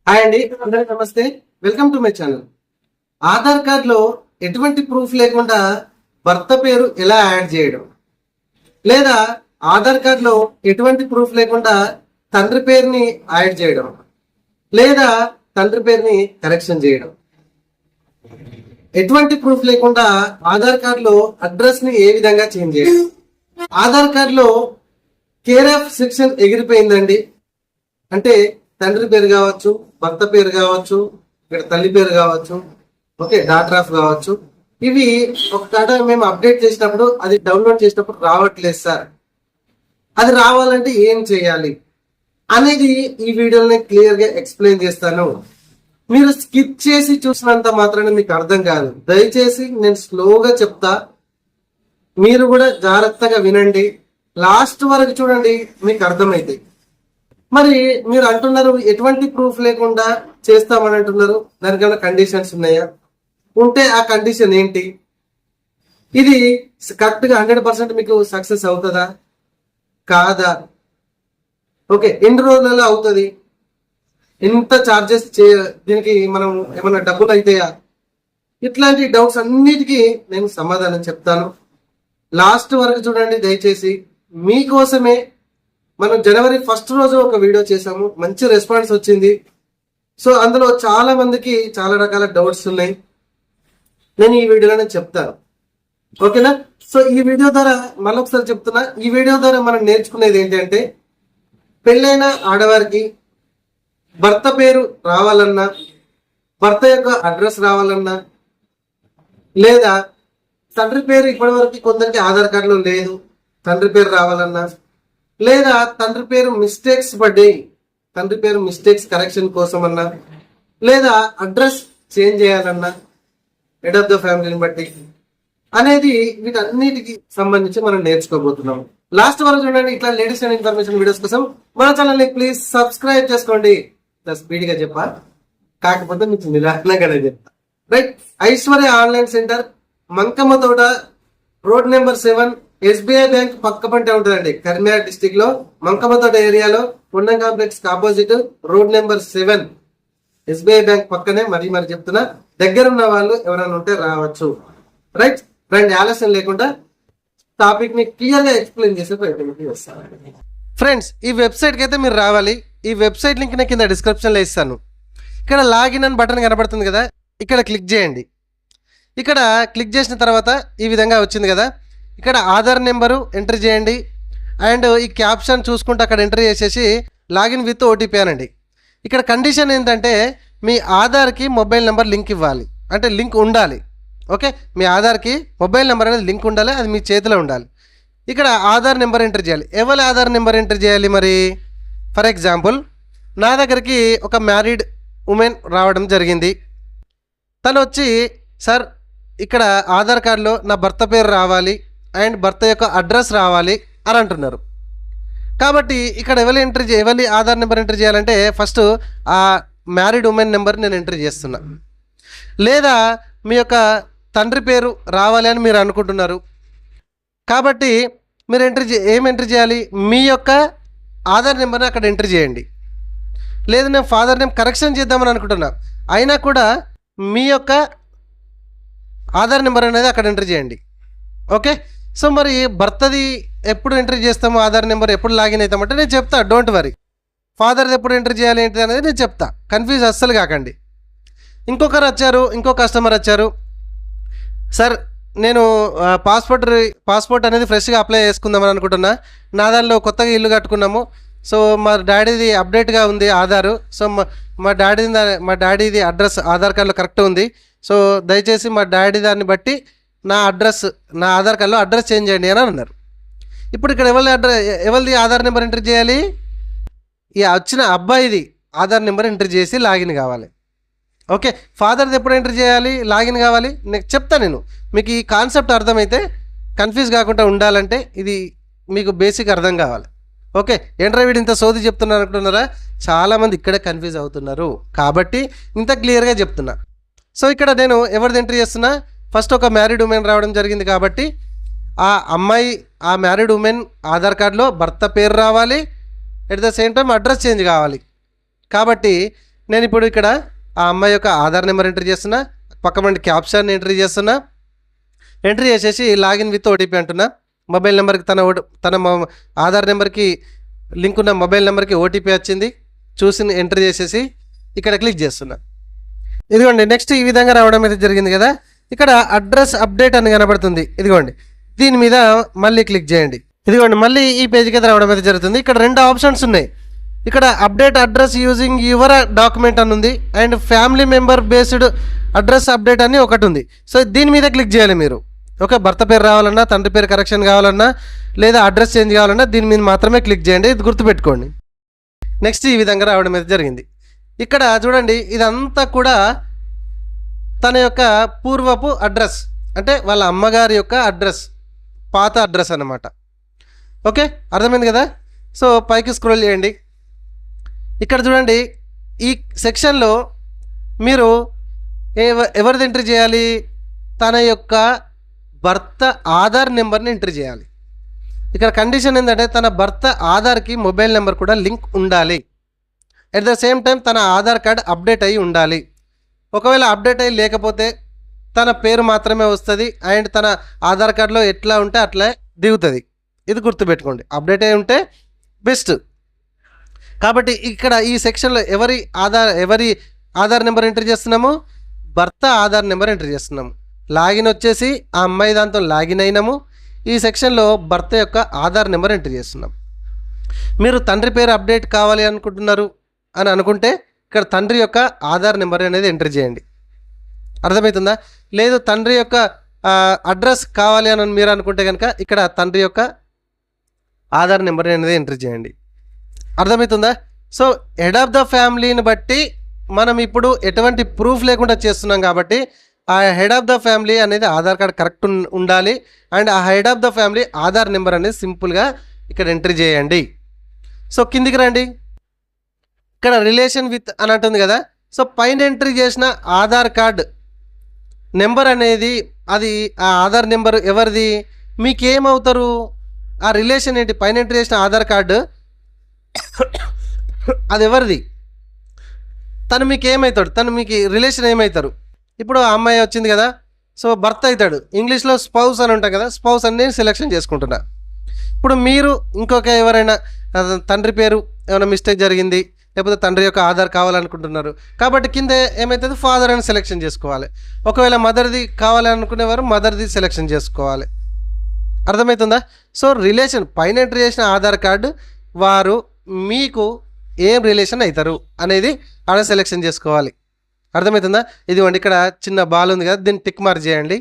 Hi అండి, అందరికీ నమస్తే. Welcome to my channel. Aadhaar కార్డులో ఎటువంటి ప్రూఫ్ లేకుండా భర్త పేరు ఎలా యాడ్ చేయడం, లేదా ఆధార్ కార్డులో ఎటువంటి ప్రూఫ్ లేకుండా తండ్రి పేరుని యాడ్ చేయడం, లేదా తండ్రి పేరుని కరెక్షన్ చేయడం, ఎటువంటి ప్రూఫ్ లేకుండా ఆధార్ కార్డులో అడ్రస్ ని ఏ విధంగా చేంజ్ చేయడం. ఆధార్ కార్డులో కేర్ ఆఫ్ సెక్షన్ ఎగిరిపోయిందండి అంటే తండ్రి పేరు కావచ్చు, భర్త పేరు కావచ్చు, ఇక్కడ తల్లి పేరు కావచ్చు, ఓకే, డాటర్ ఆఫ్ కావచ్చు. ఇవి ఒక కాడ మేము అప్డేట్ చేసినప్పుడు అది డౌన్లోడ్ చేసినప్పుడు రావట్లేదు సార్, అది రావాలంటే ఏం చేయాలి అనేది ఈ వీడియోని క్లియర్ గా ఎక్స్ప్లెయిన్ చేస్తాను. మీరు స్కిప్ చేసి చూసినంత మాత్రాన మీకు అర్థం కాదు. దయచేసి నేను స్లోగా చెప్తా, మీరు కూడా జాగ్రత్తగా వినండి, లాస్ట్ వరకు చూడండి, మీకు అర్థమైంది. మరి మీరు అంటున్నారు ఎటువంటి ప్రూఫ్ లేకుండా చేస్తామని అంటున్నారు, దానికన్నా కండిషన్స్ ఉన్నాయా? ఉంటే ఆ కండిషన్ ఏంటి? ఇది కరెక్ట్ గా 100% మీకు సక్సెస్ అవుతుందా కాదా? ఓకే, ఎన్ని రోజులలో అవుతుంది? ఎంత చార్జెస్ దీనికి మనం ఏమైనా డబ్బులు అవుతాయా? ఇట్లాంటి డౌట్స్ అన్నిటికీ నేను సమాధానం చెప్తాను. లాస్ట్ వరకు చూడండి దయచేసి. మీకోసమే మనం జనవరి 1 రోజు ఒక వీడియో చేసాము, మంచి రెస్పాన్స్ వచ్చింది. సో అందులో చాలా మందికి చాలా రకాల డౌట్స్ ఉన్నాయి, నేను ఈ వీడియోలోనే చెప్తాను. ఓకేనా? సో ఈ వీడియో ద్వారా మళ్ళొకసారి చెప్తున్నా, ఈ వీడియో ద్వారా మనం నేర్చుకునేది ఏంటంటే, పెళ్ళైన ఆడవారికి భర్త పేరు రావాలన్నా, భర్త యొక్క అడ్రస్ రావాలన్నా, లేదా తండ్రి పేరు ఇప్పటివరకు కొందరికి ఆధార్ కార్డులో లేదు, తండ్రి పేరు రావాలన్నా, లేదా తండ్రి పేరు మిస్టేక్స్ పడ్డాయి, తండ్రి పేరు మిస్టేక్స్ కరెక్షన్ కోసం అన్నా, లేదా అడ్రస్ చేంజ్ చేయాలన్నా హెడ్ ఆఫ్ ద ఫ్యామిలీని బట్టి అనేది, వీటన్నిటికి సంబంధించి మనం నేర్చుకోబోతున్నాం. లాస్ట్ వరకు చూడండి. ఇట్లా లేటెస్ట్ అండ్ ఇన్ఫర్మేషన్ వీడియోస్ కోసం మన ఛానల్ని ప్లీజ్ సబ్స్క్రైబ్ చేసుకోండి. స్పీడ్ గా చెప్పా, కాకపోతే మీకు నిదానంగానే చెప్తా. Right. Aishwarya online centre, Mankamma తోట, రోడ్ నెంబర్ 7, ఎస్బీఐ బ్యాంక్ పక్క పంటే ఉంటుందండి. కరీంనగర్ డిస్టిక్ లో మంకమ్మతోట ఏరియాలో Ponnam complex opposite, road number 7, SBI bank పక్కనే. మరి చెప్తున్నా, దగ్గర ఉన్న వాళ్ళు ఎవరైనా ఉంటే రావచ్చు. రైట్. రండి, ఆలస్యం లేకుండా టాపిక్ ని క్లియర్ గా ఎక్స్ప్లెయిన్ చేసే ప్రయత్నం చేస్తాను. ఫ్రెండ్స్, ఈ వెబ్సైట్ కి అయితే మీరు రావాలి. ఈ వెబ్సైట్ లింక్ నేను కింద డిస్క్రిప్షన్ లో ఇస్తాను. ఇక్కడ లాగిన్ అని బటన్ కనబడుతుంది కదా, ఇక్కడ క్లిక్ చేయండి. ఇక్కడ క్లిక్ చేసిన తర్వాత ఈ విధంగా వచ్చింది కదా, ఇక్కడ ఆధార్ నెంబరు ఎంటర్ చేయండి. అండ్ ఈ క్యాప్షన్ చూసుకుంటూ అక్కడ ఎంటర్ చేసేసి లాగిన్ విత్ ఓటీపీ అనండి. ఇక్కడ కండిషన్ ఏంటంటే, మీ ఆధార్కి మొబైల్ నెంబర్ లింక్ ఇవ్వాలి, అంటే లింక్ ఉండాలి. ఓకే, మీ ఆధార్కి మొబైల్ నెంబర్ అనేది లింక్ ఉండాలి, అది మీ చేతిలో ఉండాలి. ఇక్కడ ఆధార్ నెంబర్ ఎంటర్ చేయాలి. ఎవరి ఆధార్ నెంబర్ ఎంటర్ చేయాలి మరి? ఫర్ ఎగ్జాంపుల్, నా దగ్గరికి ఒక మ్యారీడ్ ఉమెన్ రావడం జరిగింది. తను వచ్చి, సార్ ఇక్కడ ఆధార్ కార్డులో నా భర్త పేరు రావాలి అండ్ భర్త యొక్క అడ్రస్ రావాలి అని అంటున్నారు. కాబట్టి ఇక్కడ ఎవరి ఆధార్ నెంబర్ ఎంటర్ చేయాలంటే, ఫస్ట్ ఆ మ్యారీడ్ ఉమెన్ నెంబర్ నేను ఎంటర్ చేస్తున్నా. లేదా మీ యొక్క తండ్రి పేరు రావాలి అని మీరు అనుకుంటున్నారు, కాబట్టి మీరు ఏం ఎంటర్ చేయాలి? మీ యొక్క ఆధార్ నెంబర్ని అక్కడ ఎంటర్ చేయండి. లేదు నేను ఫాదర్ నేమ్ కరెక్షన్ చేద్దామని అనుకుంటున్నా, అయినా కూడా మీ యొక్క ఆధార్ నెంబర్ అనేది అక్కడ ఎంటర్ చేయండి. ఓకే. సో మరి భర్తది ఎప్పుడు ఎంట్రీ చేస్తాము, ఆధార్ నెంబర్ ఎప్పుడు లాగిన్ అవుతామంటే నేను చెప్తా, డోంట్ వరీ. ఫాదర్ది ఎప్పుడు ఎంట్రీ చేయాలి ఏంటి అనేది నేను చెప్తా, కన్ఫ్యూజ్ అస్సలు కాకండి. ఇంకో కస్టమర్ వచ్చారు, సార్ నేను పాస్పోర్ట్ అనేది ఫ్రెష్గా అప్లై చేసుకుందామని అనుకుంటున్నా. నా దానిలో కొత్తగా ఇల్లు కట్టుకున్నాము, సో మా డాడీది అప్డేట్గా ఉంది ఆధారు. సో మా డాడీది అడ్రస్ ఆధార్ కార్డులో కరెక్ట్ ఉంది. సో దయచేసి మా డాడీ దాన్ని బట్టి నా ఆధార్ కార్డులో అడ్రస్ చేంజ్ చేయండి అని అన్నారు. ఇప్పుడు ఇక్కడ ఎవరిది ఆధార్ నెంబర్ ఎంటర్ చేయాలి? ఈ వచ్చిన అబ్బాయిది ఆధార్ నెంబర్ ఎంటర్ చేసి లాగిన్ కావాలి. ఓకే. ఫాదర్ది ఎప్పుడు ఎంటర్ చేయాలి, లాగిన్ కావాలి? నేను చెప్తా. నేను మీకు ఈ కాన్సెప్ట్ అర్థమైతే, కన్ఫ్యూజ్ కాకుండా ఉండాలంటే ఇది మీకు బేసిక్ అర్థం కావాలి. ఓకే. ఏంట్రా వీడు ఇంత సోది చెప్తున్నారు అనుకుంటున్నారా? చాలామంది ఇక్కడే కన్ఫ్యూజ్ అవుతున్నారు, కాబట్టి ఇంత క్లియర్గా చెప్తున్నా. సో ఇక్కడ నేను ఎవరిది ఎంట్రీ చేస్తున్నా? ఫస్ట్ ఒక మ్యారీడ్ ఉమెన్ రావడం జరిగింది కాబట్టి ఆ అమ్మాయి, ఆ మ్యారీడ్ ఉమెన్ ఆధార్ కార్డులో భర్త పేరు రావాలి, at the same time address change కావాలి. కాబట్టి నేను ఇప్పుడు ఇక్కడ ఆ అమ్మాయి యొక్క ఆధార్ నెంబర్ ఎంట్రీ చేస్తున్నా, పక్కన క్యాప్షన్ ఎంట్రీ చేస్తున్నా. ఎంట్రీ చేసేసి లాగిన్ విత్ ఓటీపీ అంటున్నా. మొబైల్ నెంబర్కి తన ఆధార్ నెంబర్కి లింక్ ఉన్న మొబైల్ నెంబర్కి ఓటీపీ వచ్చింది. చూసి ఎంట్రీ చేసేసి ఇక్కడ క్లిక్ చేస్తున్నా. ఇదిగోండి నెక్స్ట్ ఈ విధంగా రావడం అయితే జరిగింది కదా. ఇక్కడ అడ్రస్ అప్డేట్ అని కనబడుతుంది. ఇదిగోండి దీని మీద మళ్ళీ క్లిక్ చేయండి. ఇదిగోండి మళ్ళీ ఈ పేజ్కి అయితే రావడం అయితే జరుగుతుంది. ఇక్కడ 2 ఆప్షన్స్ ఉన్నాయి. ఇక్కడ update address using your document అని ఉంది, and family member based address update అని ఒకటి ఉంది. సో దీని మీద క్లిక్ చేయాలి మీరు. ఓకే, భర్త పేరు రావాలన్నా, తండ్రి పేరు కరెక్షన్ కావాలన్నా, లేదా అడ్రస్ చేంజ్ కావాలన్నా దీని మీద మాత్రమే క్లిక్ చేయండి. ఇది గుర్తుపెట్టుకోండి. నెక్స్ట్ ఈ విధంగా రావడం అయితే జరిగింది. ఇక్కడ చూడండి ఇదంతా కూడా తన యొక్క పూర్వపు అడ్రస్, అంటే వాళ్ళ అమ్మగారి యొక్క అడ్రస్, పాత అడ్రస్ అన్నమాట. ఓకే, అర్థమైంది కదా. సో పైకి స్క్రోల్ చేయండి. ఇక్కడ చూడండి ఈ సెక్షన్లో మీరు ఎవరిది ఎంట్రీ చేయాలి? తన యొక్క భర్త ఆధార్ నెంబర్ని ఎంట్రీ చేయాలి. ఇక్కడ కండిషన్ ఏంటంటే తన భర్త ఆధార్కి మొబైల్ నెంబర్ కూడా లింక్ ఉండాలి. అట్ ద సేమ్ టైం తన ఆధార్ కార్డ్ అప్డేట్ అయ్యి ఉండాలి. ఒకవేళ అప్డేట్ అయ్యి లేకపోతే తన పేరు మాత్రమే వస్తుంది, అండ్ తన ఆధార్ కార్డులో ఎట్లా ఉంటే అట్లా దిగుతుంది. ఇది గుర్తుపెట్టుకోండి. అప్డేట్ అయి ఉంటే బెస్ట్. కాబట్టి ఇక్కడ ఈ సెక్షన్లో ఎవరి ఆధార్ నెంబర్ ఎంట్రీ చేస్తున్నాము? భర్త ఆధార్ నెంబర్ ఎంట్రీ చేస్తున్నాము. లాగిన్ వచ్చేసి ఆ అమ్మాయి దాంతో లాగిన్ అయినాము. ఈ సెక్షన్లో భర్త యొక్క ఆధార్ నెంబర్ ఎంట్రీ చేస్తున్నాం. మీరు తండ్రి పేరు అప్డేట్ కావాలి అనుకుంటున్నారు అని అనుకుంటే ఇక్కడ తండ్రి యొక్క ఆధార్ నెంబర్ అనేది ఎంట్రీ చేయండి. అర్థమవుతుందా? లేదు తండ్రి యొక్క అడ్రస్ కావాలి అని మీరు అనుకుంటే కనుక ఇక్కడ తండ్రి యొక్క ఆధార్ నెంబర్ అనేది ఎంట్రీ చేయండి. అర్థమవుతుందా? సో హెడ్ ఆఫ్ ద ఫ్యామిలీని బట్టి మనం ఇప్పుడు ఎటువంటి ప్రూఫ్ లేకుండా చేస్తున్నాం కాబట్టి ఆ హెడ్ ఆఫ్ ద ఫ్యామిలీ అనేది ఆధార్ కార్డ్ కరెక్ట్ ఉండాలి, అండ్ ఆ head of the family Aadhaar number అనేది సింపుల్గా ఇక్కడ ఎంట్రీ చేయండి. సో కిందికి రండి. ఇక్కడ రిలేషన్ విత్ అని అంటుంది కదా. సో పైన ఎంట్రీ చేసిన ఆధార్ కార్డ్ నెంబర్ అనేది అది ఆ ఆధార్ నెంబర్ ఎవరిది? మీకేమవుతారు? ఆ రిలేషన్ ఏంటి? పైన ఎంట్రీ చేసిన ఆధార్ కార్డు అది ఎవరిది? తను మీకు ఏమవుతాడు? తను మీకు రిలేషన్ ఏమవుతారు? ఇప్పుడు ఆ అమ్మాయి వచ్చింది కదా, సో భర్త అవుతాడు. ఇంగ్లీష్లో స్పౌస్ అని ఉంటాం కదా, స్పౌస్ అని నేను సెలెక్షన్ చేసుకుంటున్నా. ఇప్పుడు మీరు ఇంకొక ఎవరైనా తండ్రి పేరు ఏమైనా మిస్టేక్ జరిగింది, లేకపోతే తండ్రి యొక్క ఆధార్ కావాలనుకుంటున్నారు కాబట్టి కింద ఏమవుతుంది? ఫాదర్ అని సెలెక్షన్ చేసుకోవాలి. ఒకవేళ మదర్ది కావాలనుకునేవారు మదర్ది సెలెక్షన్ చేసుకోవాలి. అర్థమవుతుందా? సో రిలేషన్ పైన ఎంట్రీ చేసిన ఆధార్ కార్డు వారు మీకు ఏం రిలేషన్ అవుతారు అనేది ఆడ సెలెక్షన్ చేసుకోవాలి. అర్థమవుతుందా? ఇదిగోండి ఇక్కడ చిన్న బాల్ ఉంది కదా, దీన్ని టిక్ మార్క్ చేయండి.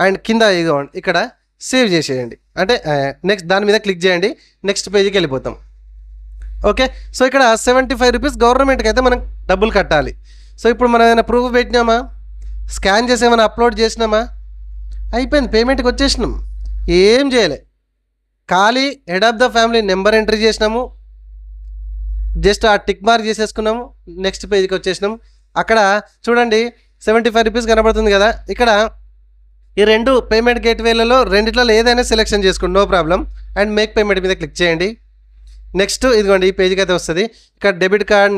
అండ్ కింద ఇదిగోండి ఇక్కడ సేవ్ చేసేయండి. అంటే నెక్స్ట్ దాని మీద క్లిక్ చేయండి, నెక్స్ట్ పేజీకి వెళ్ళిపోతాం. ఓకే, సో ఇక్కడ 75 రూపీస్ గవర్నమెంట్కి అయితే మనం డబ్బులు కట్టాలి. సో ఇప్పుడు మనం ఏమైనా ప్రూఫ్ పెట్టినామా, స్కాన్ చేసి ఏమైనా అప్లోడ్ చేసినామా, అయిపోయింది, పేమెంట్కి వచ్చేసినాం. ఏం చేయలే, ఖాళీ head of the family number entry చేసినాము, జస్ట్ ఆ టిక్ మార్క్ చేసేసుకున్నాము, నెక్స్ట్ పేజ్కి వచ్చేసినాము. అక్కడ చూడండి 75 రూపీస్ కనబడుతుంది కదా. ఇక్కడ ఈ 2 పేమెంట్ గేట్వేలలో రెండిట్లో ఏదైనా సెలెక్షన్ చేసుకోండి, no problem. And make payment మీద క్లిక్ చేయండి. నెక్స్ట్ ఇదిగోండి ఈ పేజ్కి అయితే వస్తుంది. ఇక్కడ debit card,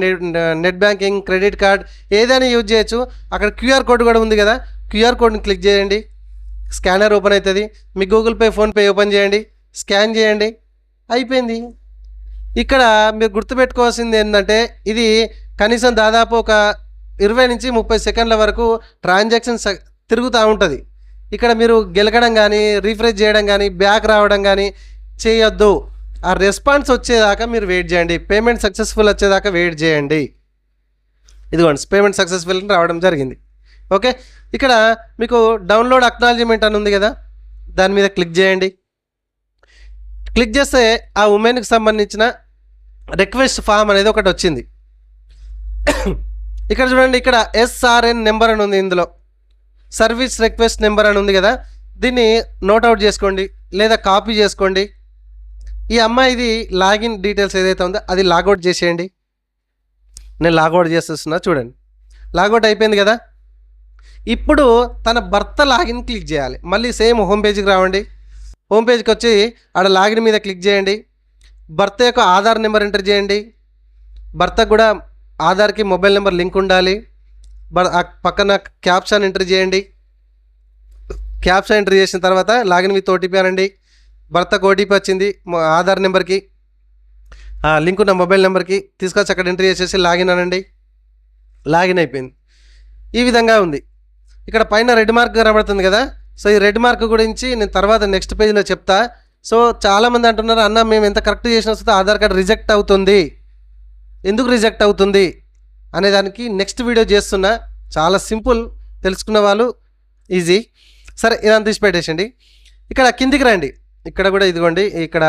net banking, credit card ఏదైనా యూజ్ చేయొచ్చు. అక్కడ క్యూఆర్ కోడ్ కూడా ఉంది కదా, క్యూఆర్ కోడ్ని క్లిక్ చేయండి, స్కానర్ ఓపెన్ అవుతుంది. మీ గూగుల్ పే, ఫోన్పే ఓపెన్ చేయండి, స్కాన్ చేయండి, అయిపోయింది. ఇక్కడ మీరు గుర్తుపెట్టుకోవాల్సింది ఏంటంటే ఇది కనీసం దాదాపు ఒక 20 నుంచి 30 సెకండ్ల వరకు ట్రాన్సాక్షన్ తిరుగుతూ ఉంటుంది. ఇక్కడ మీరు గెలకడం కానీ, రీఫ్రెష్ చేయడం కానీ, బ్యాక్ రావడం కానీ చేయొద్దు. ఆ రెస్పాన్స్ వచ్చేదాకా మీరు వెయిట్ చేయండి, పేమెంట్ సక్సెస్ఫుల్ వచ్చేదాకా వెయిట్ చేయండి. ఇదిగోండి పేమెంట్ సక్సెస్ఫుల్ రావడం జరిగింది. ఓకే, ఇక్కడ మీకు డౌన్లోడ్ అక్నాలజ్మెంట్ అని ఉంది కదా, దాని మీద క్లిక్ చేయండి. క్లిక్ చేస్తే ఆ ఉమెన్కి సంబంధించిన రిక్వెస్ట్ ఫామ్ అనేది ఒకటి వచ్చింది. ఇక్కడ చూడండి, ఇక్కడ SRN నెంబర్ అని ఉంది, ఇందులో సర్వీస్ రిక్వెస్ట్ నెంబర్ అని ఉంది కదా, దీన్ని నోట్అవుట్ చేసుకోండి లేదా కాపీ చేసుకోండి. ఈ అమ్మాయిది లాగిన్ డీటెయిల్స్ ఏదైతే ఉందో అది లాగౌట్ చేసేయండి. నేను లాగౌట్ చేసేస్తున్నా, చూడండి లాగౌట్ అయిపోయింది కదా. ఇప్పుడు తన భర్త లాగిన్ క్లిక్ చేయాలి. మళ్ళీ సేమ్ హోమ్ పేజ్కి రావండి. హోమ్ పేజ్కి వచ్చి ఆడ లాగిన్ మీద క్లిక్ చేయండి. భర్త యొక్క ఆధార్ నెంబర్ ఎంటర్ చేయండి. భర్త కూడా ఆధార్కి మొబైల్ నెంబర్ లింక్ ఉండాలి. పక్కన క్యాప్షన్ ఎంటర్ చేయండి. క్యాప్షన్ ఎంటర్ చేసిన తర్వాత లాగిన్ విత్ ఓటీపీ అనండి. భర్తకు ఓటీపీ వచ్చింది ఆధార్ నెంబర్కి, లింక్ ఉన్న మొబైల్ నెంబర్కి తీసుకొచ్చి అక్కడ ఎంటర్ చేసేసి లాగిన్ అనండి. లాగిన్ అయిపోయింది. ఈ విధంగా ఉంది. ఇక్కడ పైన రెడ్ మార్క్ కనబడుతుంది కదా. సో ఈ రెడ్ మార్క్ గురించి నేను తర్వాత నెక్స్ట్ పేజ్లో చెప్తా. సో చాలామంది అంటున్నారు, అన్న మేము ఎంత కరెక్ట్ చేసినా వస్తే ఆధార్ కార్డ్ రిజెక్ట్ అవుతుంది, ఎందుకు రిజెక్ట్ అవుతుంది అనే దానికి నెక్స్ట్ వీడియో చేస్తున్నా. చాలా సింపుల్, తెలుసుకున్న వాళ్ళు ఈజీ. సరే ఇదంతా తీసి పెట్టేసండి. ఇక్కడ కిందికి రండి. ఇక్కడ కూడా ఇదిగోండి, ఇక్కడ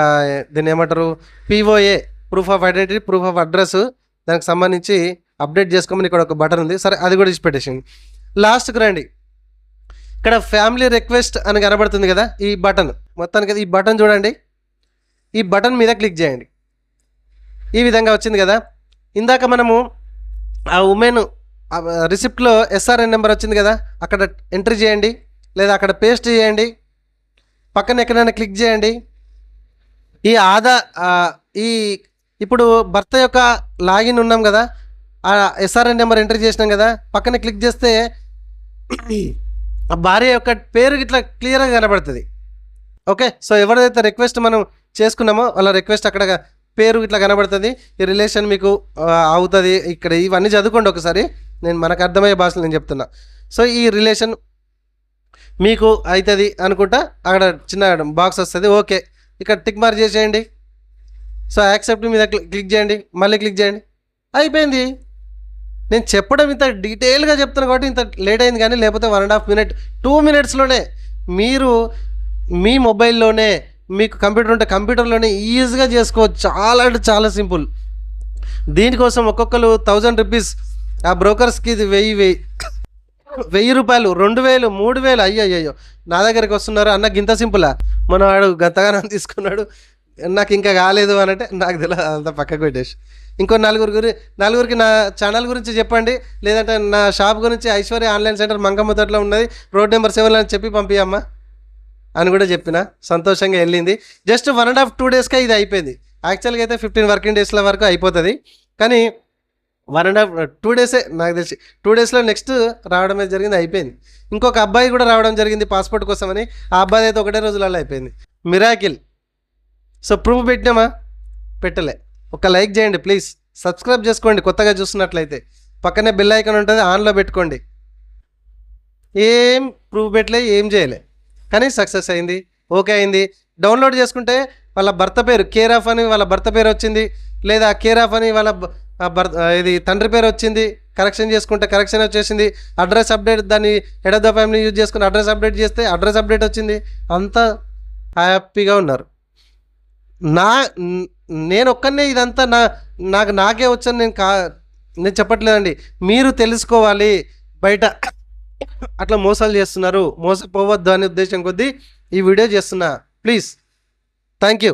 దీన్ని ఏమంటారు, POA proof of identity, proof of address, దానికి సంబంధించి అప్డేట్ చేసుకోమని ఇక్కడ ఒక బటన్ ఉంది. సరే అది కూడా తీసి పెట్టేసండి. లాస్ట్కి రండి. ఇక్కడ ఫ్యామిలీ రిక్వెస్ట్ అని కనబడుతుంది కదా, ఈ బటన్ మొత్తానికి ఈ బటన్ చూడండి. ఈ బటన్ మీద క్లిక్ చేయండి. ఈ విధంగా వచ్చింది కదా. ఇందాక మనము ఆ ఉమెన్ రిసిప్ట్లో SRN నెంబర్ వచ్చింది కదా, అక్కడ ఎంట్రీ చేయండి లేదా అక్కడ పేస్ట్ చేయండి. పక్కన ఎక్కడైనా క్లిక్ చేయండి. ఈ ఇప్పుడు భర్త యొక్క లాగిన్ ఉన్నాం కదా, ఆ SRN నెంబర్ ఎంట్రీ చేసినాం కదా, పక్కన క్లిక్ చేస్తే భార్య యొక్క పేరు ఇట్లా క్లియర్గా కనబడుతుంది. ఓకే, సో ఎవరైతే రిక్వెస్ట్ మనం చేసుకున్నామో వాళ్ళ రిక్వెస్ట్ అక్కడ పేరు ఇట్లా కనబడుతుంది. ఈ రిలేషన్ మీకు అవుతుంది. ఇక్కడ ఇవన్నీ చదువుకోండి ఒకసారి, నేను మనకు అర్థమయ్యే భాషలో నేను చెప్తున్నా. సో ఈ రిలేషన్ మీకు అవుతుంది అనుకుంటా, అక్కడ చిన్న బాక్స్ వస్తుంది. ఓకే, ఇక్కడ టిక్ మార్క్ చేసేయండి. సో యాక్సెప్ట్ మీద క్లిక్ చేయండి, మళ్ళీ క్లిక్ చేయండి, అయిపోయింది. నేను చెప్పడం ఇంత డీటెయిల్గా చెప్తాను కాబట్టి ఇంత లేట్ అయింది, కానీ లేకపోతే 1.5 minute 2 minutesలోనే మీరు మీ మొబైల్లోనే, మీకు కంప్యూటర్ ఉంటే కంప్యూటర్లోనే ఈజీగా చేసుకోవచ్చు. చాలా అంటే చాలా సింపుల్. దీనికోసం ఒక్కొక్కరు 1000 rupees, ఆ బ్రోకర్స్కి ఇది 1000 రూపాయలు, 2000, 3000. అయ్యో నా దగ్గరికి వస్తున్నారు అన్న, గింత సింపులా, మన వాడు గంతగానం తీసుకున్నాడు, నాకు ఇంకా కాలేదు అని అంటే నాకు తెలియదు, అంతా పక్కకు పెట్టేసి. ఇంకో నలుగురికి నా ఛానల్ గురించి చెప్పండి, లేదంటే నా షాప్ గురించి ఐశ్వర్య ఆన్లైన్ సెంటర్ మంగమ్మతోటలో ఉన్నది, రోడ్ నెంబర్ 7 అని చెప్పి పంపియమ్మా అని కూడా చెప్పిన. సంతోషంగా వెళ్ళింది. జస్ట్ 1.5-2 daysకే ఇది అయిపోయింది. యాక్చువల్గా అయితే 15 working days వరకు అయిపోతుంది, కానీ 1.5-2 days నాకు తెలిసి 2 daysలో నెక్స్ట్ రావడం జరిగింది, అయిపోయింది. ఇంకొక అబ్బాయి కూడా రావడం జరిగింది పాస్పోర్ట్ కోసమని, ఆ అబ్బాయి అయితే 1 రోజులలో అయిపోయింది. మిరాకిల్. సో ప్రూఫ్ పెట్టినామా? పెట్టలే. ఒక లైక్ చేయండి ప్లీజ్, సబ్స్క్రైబ్ చేసుకోండి కొత్తగా చూస్తున్నట్లయితే, పక్కనే బెల్ ఐకాన్ ఉంటుంది, ఆన్లో పెట్టుకోండి. ఏం ప్రూఫ్ పెట్టలే, ఏం చేయలే, కానీ సక్సెస్ అయింది, ఓకే అయింది. డౌన్లోడ్ చేసుకుంటే వాళ్ళ భర్త పేరు కేర్ ఆఫ్ అని వాళ్ళ భర్త పేరు వచ్చింది, లేదా కేర్ ఆఫ్ అని వాళ్ళ ఇది తండ్రి పేరు వచ్చింది. కరెక్షన్ చేసుకుంటే కరెక్షన్ వచ్చేసింది. అడ్రస్ అప్డేట్, దాన్ని head of the family use చేసుకుని అడ్రస్ అప్డేట్ చేస్తే అడ్రస్ అప్డేట్ వచ్చింది. అంతా హ్యాపీగా ఉన్నారు. నేను ఒక్కనే ఇదంతా నాకే వచ్చాను నేను చెప్పట్లేదండి, మీరు తెలుసుకోవాలి. బయట అట్లా మోసాలు చేస్తున్నారు, మోసపోవద్దు అనే ఉద్దేశం కొద్దీ ఈ వీడియో చేస్తున్నా. Please, thank you.